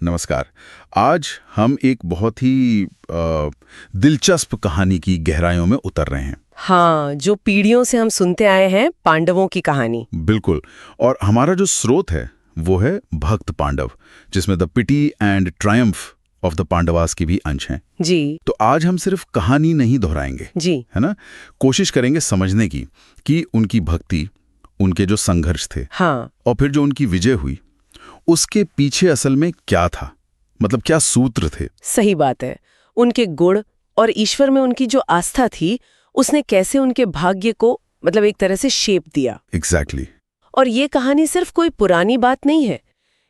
नमस्कार। आज हम एक बहुत ही दिलचस्प कहानी की गहराइयों में उतर रहे हैं। हाँ, जो पीढ़ियों से हम सुनते आए हैं, पांडवों की कहानी। बिल्कुल। और हमारा जो स्रोत है वो है भक्त पांडव, जिसमें the pity and triumph of the Pandavas की भी अंश हैं। जी तो आज हम सिर्फ कहानी नहीं दोहराएंगे, जी। है ना। कोशिश करेंगे समझने की कि उनकी भक्ति, उनके जो संघर्ष थे, हाँ, और फिर जो उनकी विजय हुई, उसके पीछे असल में क्या था, मतलब क्या सूत्र थे। सही बात है। उनके गुण और ईश्वर में उनकी जो आस्था थी, उसने कैसे उनके भाग्य को मतलब एक तरह से शेप दिया। एग्जैक्टली। और ये कहानी सिर्फ कोई पुरानी बात नहीं है।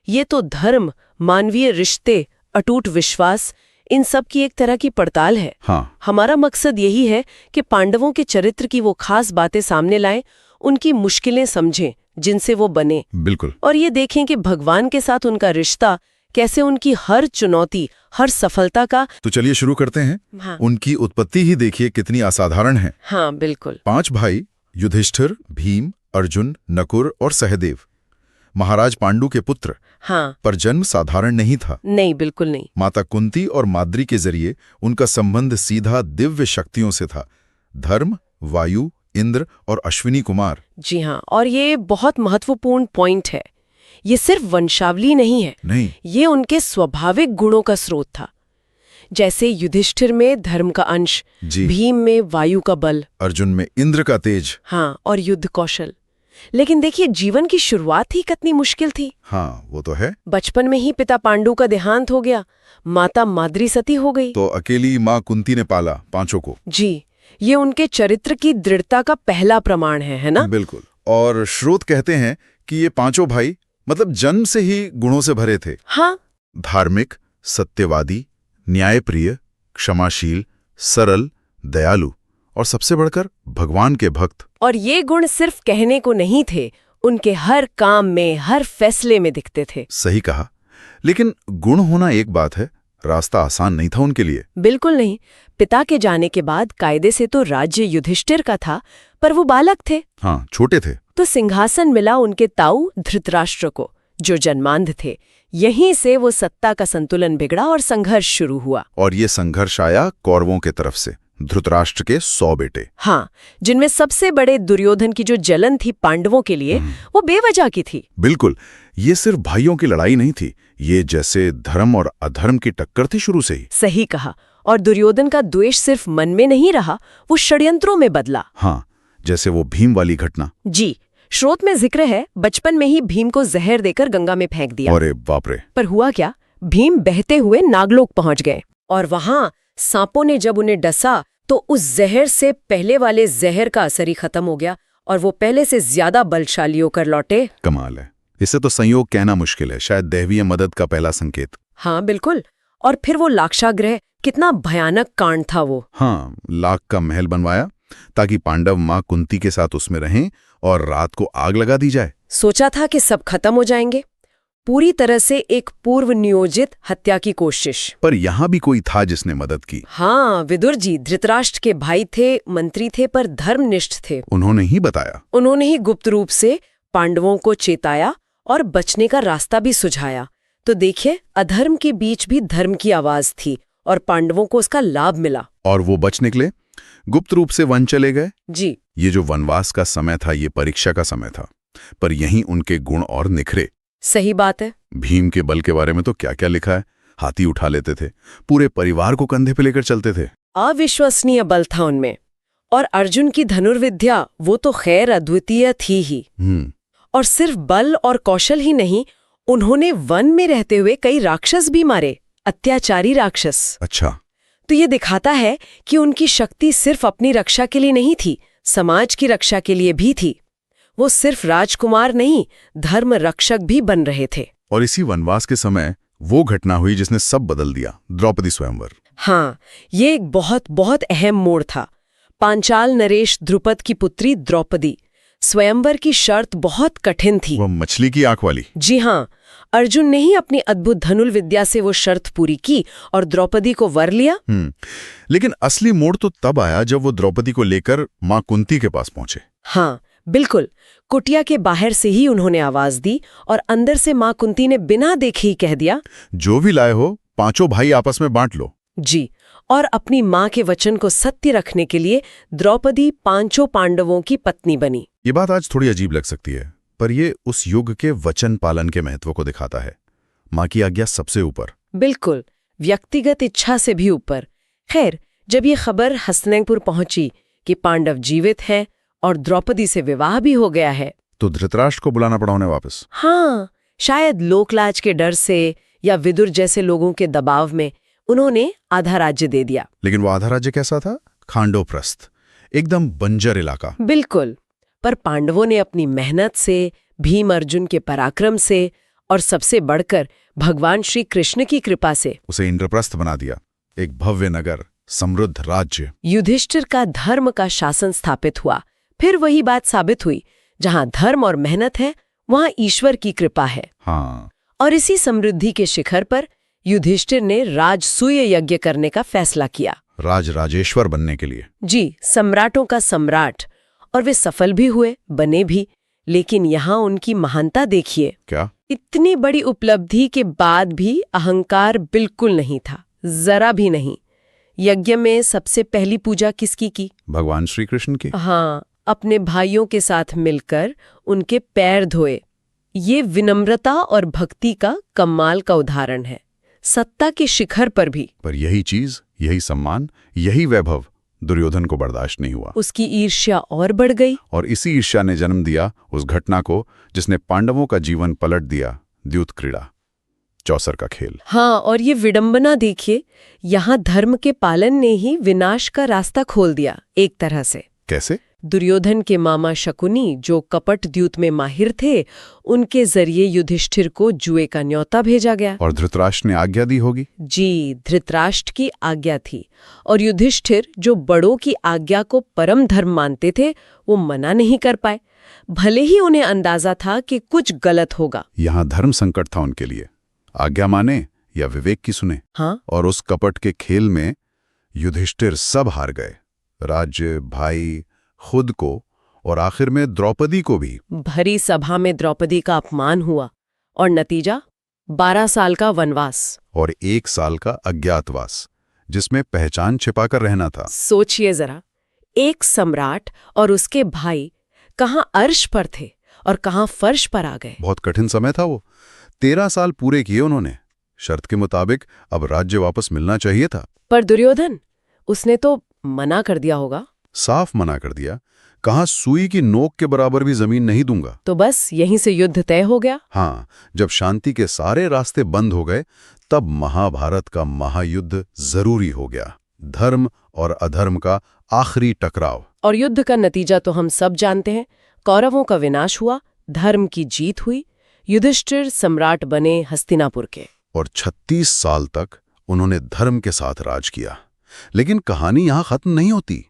ये तो धर्म, मानवीय रिश्ते, अटूट विश्वास, इन सब की एक तरह की पड़ताल है। हाँ, हमारा मकसद यही है कि पांडवों के चरित्र की वो खास बातें सामने लाएं, उनकी मुश्किलें समझें जिनसे वो बने, बिल्कुल। और ये देखें कि भगवान के साथ उनका रिश्ता कैसे उनकी हर चुनौती, हर सफलता का। तो चलिए शुरू करते हैं। हाँ, उनकी उत्पत्ति ही देखिए कितनी असाधारण है। हाँ बिल्कुल। 5 भाई, युधिष्ठिर, भीम, अर्जुन, नकुल और सहदेव, महाराज पांडु के पुत्र। हाँ, पर जन्म साधारण नहीं था। नहीं, बिल्कुल नहीं। माता कुंती और माद्री के जरिए उनका संबंध सीधा दिव्य शक्तियों से था। धर्म, वायु, इंद्र और अश्विनी कुमार। जी हाँ, और ये बहुत महत्वपूर्ण पॉइंट है। ये सिर्फ वंशावली नहीं है, नहीं, ये उनके स्वाभाविक गुणों का स्रोत था। जैसे युधिष्ठिर में धर्म का अंश, जी। भीम में वायु का बल, अर्जुन में इंद्र का तेज। हाँ, और युद्ध कौशल। लेकिन देखिए, जीवन की शुरुआत ही कितनी मुश्किल थी। हाँ, वो तो है। बचपन में ही पिता पांडु का देहांत हो गया, माता माद्री सती हो गई। तो अकेली माँ कुंती ने पाला 5 को। जी, ये उनके चरित्र की दृढ़ता का पहला प्रमाण है ना? बिल्कुल। और स्रोत कहते हैं कि ये 5 भाई मतलब जन्म से ही गुणों से भरे थे। हाँ, धार्मिक, सत्यवादी, न्यायप्रिय, क्षमाशील, सरल, दयालु और सबसे बढ़कर भगवान के भक्त। और ये गुण सिर्फ कहने को नहीं थे, उनके हर काम में, हर फैसले में दिखते थे। सही कहा। लेकिन गुण होना एक बात है, रास्ता आसान नहीं था उनके लिए। बिल्कुल नहीं। पिता के जाने के बाद कायदे से तो राज्य युधिष्ठिर का था, पर वो बालक थे। हाँ, छोटे थे। तो सिंहासन मिला उनके ताऊ धृतराष्ट्र को, जो जन्मांध थे। यहीं से वो सत्ता का संतुलन बिगड़ा और संघर्ष शुरू हुआ। और ये संघर्ष आया कौरवों के तरफ से, धृतराष्ट्र के 100 बेटे। हाँ, जिनमें सबसे बड़े दुर्योधन की जो जलन थी पांडवों के लिए, वो बेवजह की थी। बिल्कुल। ये सिर्फ भाइयों की लड़ाई नहीं थी, ये जैसे धर्म और अधर्म की टक्कर थी शुरू से ही। सही कहा। और दुर्योधन का द्वेष सिर्फ मन में नहीं रहा, वो षड्यंत्रों में बदला। हाँ, जैसे वो भीम वाली घटना। जी, स्रोत में जिक्र है, बचपन में ही भीम को जहर देकर गंगा में फेंक दिया। अरे बाप रे। पर हुआ क्या, भीम बहते हुए नागलोक पहुंच गए, और वहां सांपों ने जब उन्हें डसा तो उस जहर से पहले वाले जहर का असर ही खत्म हो गया, और वो पहले से ज्यादा बलशाली होकर लौटे। कमाल है। इसे तो संयोग कहना मुश्किल है, शायद दैवीय मदद का पहला संकेत। हाँ बिल्कुल। और फिर वो लाक्षागृह, कितना भयानक कांड था वो। हाँ, लाख का महल बनवाया ताकि पांडव माँ कुंती के साथ उसमें रहें और रात को आग लगा दी जाए। सोचा था कि सब खत्म हो जाएंगे, पूरी तरह से एक पूर्व नियोजित हत्या की कोशिश। पर यहाँ भी कोई था जिसने मदद की। हाँ, विदुर जी धृतराष्ट्र के भाई थे, मंत्री थे, पर धर्मनिष्ठ थे। उन्होंने ही बताया। उन्होंने ही गुप्त रूप से पांडवों को चेताया और बचने का रास्ता भी सुझाया। तो देखिए, अधर्म के बीच भी धर्म की आवाज थी, और पांडवों को उसका लाभ मिला। और वो बच निकले, गुप्त रूप से वन चले गए। जी, ये जो वनवास का समय था, ये परीक्षा का समय था, पर यहीं उनके गुण और निखरे। सही बात है। भीम के बल के बारे में तो क्या क्या लिखा है। हाथी उठा लेते थे, पूरे परिवार को कंधे पे लेकर चलते थे। अविश्वसनीय बल था उनमें। और अर्जुन की धनुर्विद्या, वो तो खैर अद्वितीय थी ही। और सिर्फ बल और कौशल ही नहीं, उन्होंने वन में रहते हुए कई राक्षस भी मारे, अत्याचारी राक्षस। अच्छा। तो ये दिखाता है कि उनकी शक्ति सिर्फ अपनी रक्षा के लिए नहीं थी, समाज की रक्षा के लिए भी थी। वो सिर्फ राजकुमार नहीं, धर्म रक्षक भी बन रहे थे। और इसी वनवास के समय वो घटना हुई जिसने सब बदल दिया, द्रौपदी स्वयंवर। हाँ, ये एक बहुत बहुत अहम मोड़ था। पांचाल नरेश द्रुपद की पुत्री द्रौपदी। स्वयंवर की शर्त बहुत कठिन थी। वो मछली की आंख वाली। जी हाँ, अर्जुन ने ही अपनी अद्भुत धनुर्विद्या से वो शर्त पूरी की और द्रौपदी को वर लिया। लेकिन असली मोड़ तो तब आया जब वो द्रौपदी को लेकर मां कुंती के पास पहुंचे। हाँ, बिल्कुल, कुटिया के बाहर से ही उन्होंने आवाज दी और अंदर से मां कुंती ने बिना देखे ही कह दिया, जो भी लाए हो 5 भाई आपस में बांट लो। जी। और अपनी मां के वचन को सत्य रखने के लिए द्रौपदी 5 पांडवों की पत्नी बनी। ये बात आज थोड़ी अजीब लग सकती है, पर ये उस युग के वचन पालन के महत्व को दिखाता है। मां की आज्ञा सबसे ऊपर। बिल्कुल, व्यक्तिगत इच्छा से भी ऊपर। खैर, जब ये खबर हस्तिनापुर पहुंची कि पांडव जीवित हैं और द्रौपदी से विवाह भी हो गया है, तो धृतराष्ट्र को बुलाना पड़ा उन्हें वापस। हाँ, शायद लोकलाज के डर से या विदुर जैसे लोगों के दबाव में उन्होंने आधा राज्य दे दिया। लेकिन वो आधा राज्य कैसा था? खांडोप्रस्थ, एकदम बंजर इलाका। बिल्कुल, पर पांडवों ने अपनी मेहनत से, भीम अर्जुन के पराक्रम से और सबसे बढ़कर भगवान श्री कृष्ण की कृपा से उसे इंद्रप्रस्थ बना दिया, एक भव्य नगर, समृद्ध राज्य। युधिष्ठिर का धर्म का शासन स्थापित हुआ। फिर वही बात साबित हुई, जहां धर्म और मेहनत है वहां ईश्वर की कृपा है। हाँ, और इसी समृद्धि के शिखर पर युधिष्ठिर ने राजसूय यज्ञ करने का फैसला किया। राजेश्वर बनने के लिए। जी, सम्राटों का सम्राट। और वे सफल भी हुए, बने भी। लेकिन यहाँ उनकी महानता देखिए। क्या? इतनी बड़ी उपलब्धि के बाद भी अहंकार बिल्कुल नहीं था, जरा भी नहीं। यज्ञ में सबसे पहली पूजा किसकी की? भगवान श्री कृष्ण की। हाँ, अपने भाइयों के साथ मिलकर उनके पैर धोए। ये विनम्रता और भक्ति का कमाल का उदाहरण है, सत्ता के शिखर पर भी। पर यही चीज, यही सम्मान, यही वैभव दुर्योधन को बर्दाश्त नहीं हुआ। उसकी ईर्ष्या और बढ़ गई। और इसी ईर्ष्या ने जन्म दिया उस घटना को जिसने पांडवों का जीवन पलट दिया, द्यूत क्रीड़ा, चौसर का खेल। हाँ, और ये विडंबना देखिए, यहाँ धर्म के पालन ने ही विनाश का रास्ता खोल दिया एक तरह से। कैसे? दुर्योधन के मामा शकुनी, जो कपट द्यूत में माहिर थे, उनके जरिए युधिष्ठिर को जुए का न्योता भेजा गया। और धृतराष्ट्र ने आज्ञा दी होगी। जी, धृतराष्ट्र की आज्ञा थी। और युधिष्ठिर, जो बड़ों की आज्ञा को परम धर्म मानते थे, वो मना नहीं कर पाए, भले ही उन्हें अंदाजा था कि कुछ गलत होगा। यहाँ धर्म संकट था उनके लिए, आज्ञा माने या विवेक की सुने। हाँ, और उस कपट के खेल में युधिष्ठिर सब हार गए, राज्य, भाई, खुद को, और आखिर में द्रौपदी को भी। भरी सभा में द्रौपदी का अपमान हुआ और नतीजा 12 साल का वनवास और 1 साल का अज्ञातवास, जिसमें पहचान छिपाकर रहना था। सोचिए जरा, एक सम्राट और उसके भाई कहाँ अर्श पर थे और कहाँ फर्श पर आ गए। बहुत कठिन समय था वो। 13 साल पूरे किए उन्होंने। शर्त के मुताबिक अब राज्य वापस मिलना चाहिए था। पर दुर्योधन, उसने तो मना कर दिया होगा। साफ मना कर दिया, कहा सुई की नोक के बराबर भी जमीन नहीं दूंगा। तो बस यहीं से युद्ध तय हो गया। हाँ, जब शांति के सारे रास्ते बंद हो गए, तब महाभारत का महायुद्ध जरूरी हो गया। धर्म और अधर्म का आखिरी टकराव। और युद्ध का नतीजा तो हम सब जानते हैं। कौरवों का विनाश हुआ, धर्म की जीत हुई, युधिष्ठिर सम्राट बने हस्तिनापुर के। और 36 साल तक उन्होंने धर्म के साथ राज किया। लेकिन कहानी यहां खत्म नहीं होती।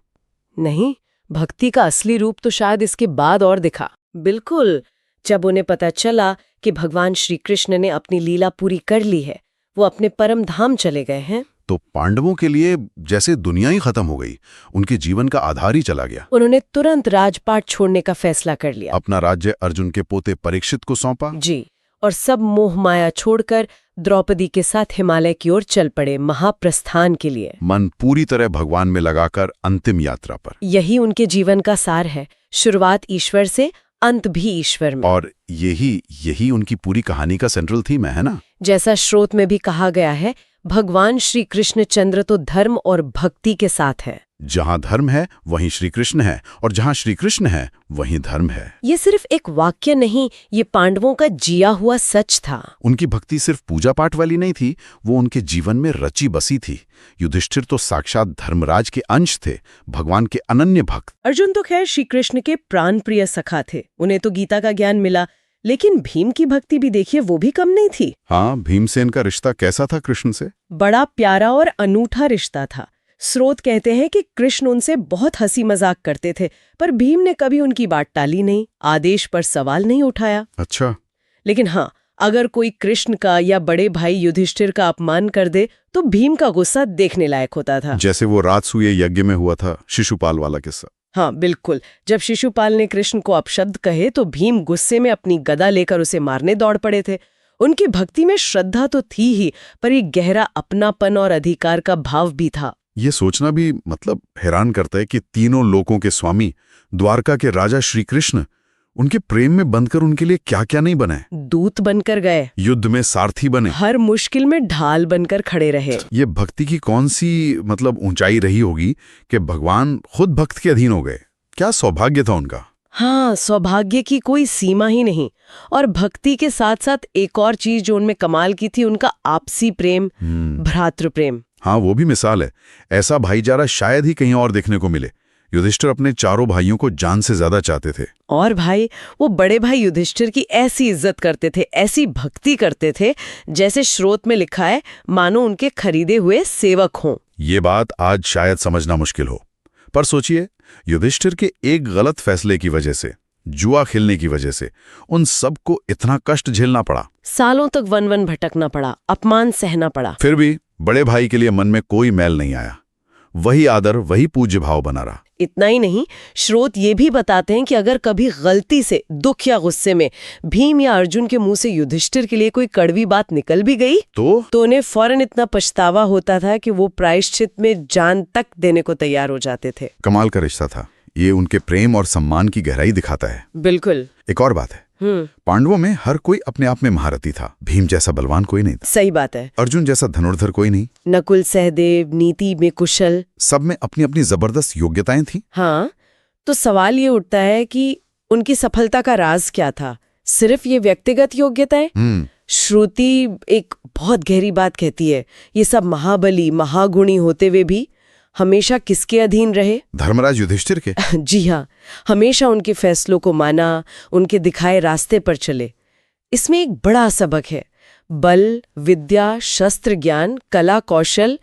नहीं, भक्ति का असली रूप तो शायद इसके बाद और दिखा। बिल्कुल, जब उन्हें पता चला कि भगवान श्री कृष्ण ने अपनी लीला पूरी कर ली है, वो अपने परम धाम चले गए हैं, तो पांडवों के लिए जैसे दुनिया ही खत्म हो गई, उनके जीवन का आधार ही चला गया। उन्होंने तुरंत राजपाट छोड़ने का फैसला कर लिया। अपना राज्य अर्जुन के पोते परीक्षित को सौंपा। जी, और सब मोह माया छोड़कर द्रौपदी के साथ हिमालय की ओर चल पड़े, महाप्रस्थान के लिए। मन पूरी तरह भगवान में लगाकर अंतिम यात्रा पर। यही उनके जीवन का सार है, शुरुआत ईश्वर से, अंत भी ईश्वर में। और यही उनकी पूरी कहानी का सेंट्रल थीम है ना? जैसा श्रोत में भी कहा गया है, भगवान श्री कृष्ण चंद्र तो धर्म और भक्ति के साथ है। जहां धर्म है वहीं श्री कृष्ण है, और जहां श्री कृष्ण है वहीं धर्म है। ये सिर्फ एक वाक्य नहीं, ये पांडवों का जिया हुआ सच था। उनकी भक्ति सिर्फ पूजा पाठ वाली नहीं थी, वो उनके जीवन में रची बसी थी। युधिष्ठिर तो साक्षात धर्मराज के अंश थे, भगवान के अनन्य भक्त। अर्जुन तो खैर श्री कृष्ण के प्राण प्रिय सखा थे, उन्हें तो गीता का ज्ञान मिला। लेकिन भीम की भक्ति भी देखिए, वो भी कम नहीं थी। हाँ, भीमसेन का रिश्ता कैसा था कृष्ण से? बड़ा प्यारा और अनूठा रिश्ता था। स्रोत कहते हैं कि कृष्ण उनसे बहुत हंसी मजाक करते थे, पर भीम ने कभी उनकी बात टाली नहीं, आदेश पर सवाल नहीं उठाया। अच्छा। लेकिन हाँ, अगर कोई कृष्ण का या बड़े भाई युधिष्ठिर का अपमान कर दे तो भीम का गुस्सा देखने लायक होता था। जैसे वो राजसूय यज्ञ में हुआ था, शिशुपाल वाला किस्सा। हाँ बिल्कुल। जब शिशुपाल ने कृष्ण को अपशब्द कहे तो भीम गुस्से में अपनी गदा लेकर उसे मारने दौड़ पड़े थे। उनकी भक्ति में श्रद्धा तो थी ही, पर एक गहरा अपनापन और अधिकार का भाव भी था। ये सोचना भी मतलब हैरान करता है कि तीनों लोकों के स्वामी, द्वारका के राजा श्री कृष्ण, उनके प्रेम में बंधकर उनके लिए क्या क्या नहीं बने। दूत बनकर गए, युद्ध में सारथी बने, हर मुश्किल में ढाल बनकर खड़े रहे। ये भक्ति की कौन सी मतलब ऊंचाई रही होगी कि भगवान खुद भक्त के अधीन हो गए। क्या सौभाग्य था उनका। हाँ, सौभाग्य की कोई सीमा ही नहीं। और भक्ति के साथ साथ एक और चीज जो उनमें कमाल की थी, उनका आपसी प्रेम, भ्रातृ प्रेम। हाँ, वो भी मिसाल है। ऐसा भाईचारा शायद ही कहीं और देखने को मिले। युधिष्ठिर अपने चारों भाइयों को जान से ज्यादा चाहते थे। और भाई, वो बड़े भाई युधिष्ठिर की ऐसी इज्जत करते थे, ऐसी भक्ति करते थे, जैसे श्रोत में लिखा है, मानो उनके खरीदे हुए सेवक हों। ये बात आज शायद समझना मुश्किल हो, पर सोचिए, युधिष्ठिर के एक गलत फैसले की वजह से, जुआ खेलने की वजह से उन सबको इतना कष्ट झेलना पड़ा। सालों तक वन वन भटकना पड़ा, अपमान सहना पड़ा। फिर भी बड़े भाई के लिए मन में कोई मैल नहीं आया। वही आदर, वही पूज्य भाव बना रहा। इतना ही नहीं, स्रोत ये भी बताते हैं कि अगर कभी गलती से, दुख या गुस्से में भीम या अर्जुन के मुंह से युधिष्ठिर के लिए कोई कड़वी बात निकल भी गई तो उन्हें फौरन इतना पछतावा होता था कि वो प्रायश्चित में जान तक देने को तैयार हो जाते थे। कमाल का रिश्ता था ये। उनके प्रेम और सम्मान की गहराई दिखाता है। बिल्कुल। एक और बात है, पांडवों में हर कोई अपने आप में महारथी था। भीम जैसा बलवान कोई नहीं था। सही बात है। अर्जुन जैसा धनुर्धर कोई नहीं। नकुल, सहदेव नीति में कुशल, सब में अपनी अपनी जबरदस्त योग्यताएं थी। हाँ, तो सवाल ये उठता है कि उनकी सफलता का राज क्या था? सिर्फ ये व्यक्तिगत योग्यताएं? श्रुति एक बहुत गहरी बात कहती है, ये सब महाबली, महागुणी होते हुए भी हमेशा किसके अधीन रहे? धर्मराज युधिष्ठिर के। जी हाँ, हमेशा उनके फैसलों को माना, उनके दिखाए रास्ते पर चले। इसमें एक बड़ा सबक है। बल, विद्या, शस्त्र ज्ञान, कला, कौशल,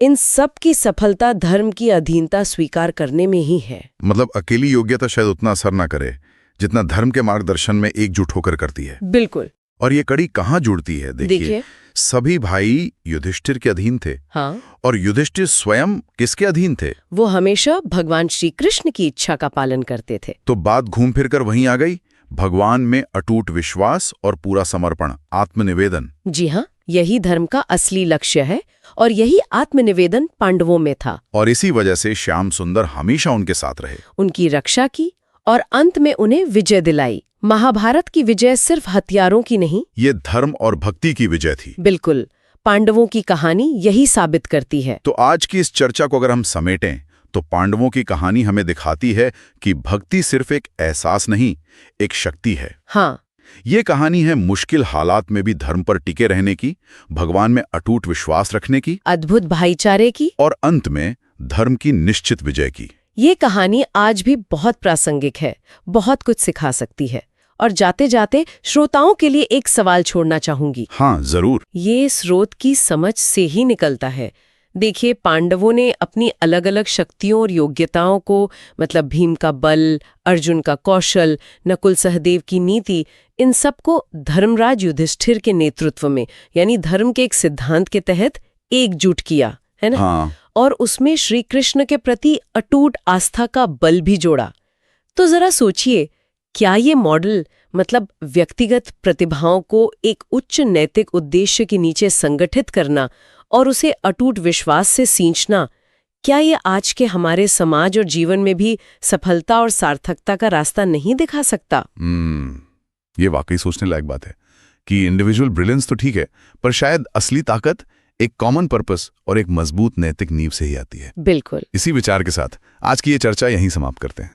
इन सब की सफलता धर्म की अधीनता स्वीकार करने में ही है। मतलब अकेली योग्यता शायद उतना असर ना करे जितना धर्म के मार्गदर्शन में एकजुट होकर करती है। बिल्कुल। और ये कड़ी कहाँ जुड़ती है? देखिए, सभी भाई युधिष्ठिर के अधीन थे। हाँ। और युधिष्ठिर स्वयं किसके अधीन थे? वो हमेशा भगवान श्री कृष्ण की इच्छा का पालन करते थे। तो बात घूम फिर कर वहीं आ गई, भगवान में अटूट विश्वास और पूरा समर्पण, आत्मनिवेदन। जी हाँ, यही धर्म का असली लक्ष्य है और यही आत्मनिवेदन पांडवों में था। और इसी वजह से श्याम सुंदर हमेशा उनके साथ रहे, उनकी रक्षा की और अंत में उन्हें विजय दिलाई। महाभारत की विजय सिर्फ हथियारों की नहीं, ये धर्म और भक्ति की विजय थी। बिल्कुल, पांडवों की कहानी यही साबित करती है। तो आज की इस चर्चा को अगर हम समेटें तो पांडवों की कहानी हमें दिखाती है कि भक्ति सिर्फ एक एहसास नहीं, एक शक्ति है। हाँ, ये कहानी है मुश्किल हालात में भी धर्म पर टिके रहने की, भगवान में अटूट विश्वास रखने की, अद्भुत भाईचारे की, और अंत में धर्म की निश्चित विजय की। ये कहानी आज भी बहुत प्रासंगिक है, बहुत कुछ सिखा सकती है। और जाते जाते श्रोताओं के लिए एक सवाल छोड़ना चाहूंगी। हाँ, जरूर। ये स्रोत की समझ से ही निकलता है। देखिए, पांडवों ने अपनी अलग अलग शक्तियों और योग्यताओं को, मतलब भीम का बल, अर्जुन का कौशल, नकुल सहदेव की नीति, इन सबको धर्मराज युधिष्ठिर के नेतृत्व में, यानी धर्म के एक सिद्धांत के तहत एकजुट किया, है ना? हाँ। और उसमें श्री कृष्ण के प्रति अटूट आस्था का बल भी जोड़ा। तो जरा सोचिए, क्या ये मॉडल, मतलब व्यक्तिगत प्रतिभाओं को एक उच्च नैतिक उद्देश्य के नीचे संगठित करना और उसे अटूट विश्वास से सींचना, क्या ये आज के हमारे समाज और जीवन में भी सफलता और सार्थकता का रास्ता नहीं दिखा सकता? ये वाकई सोचने लायक बात है कि इंडिविजुअल ब्रिलियंस तो ठीक है, पर शायद असली ताकत एक कॉमन पर्पस और एक मजबूत नैतिक नींव से ही आती है। बिल्कुल। इसी विचार के साथ आज की ये चर्चा यहीं समाप्त करते हैं।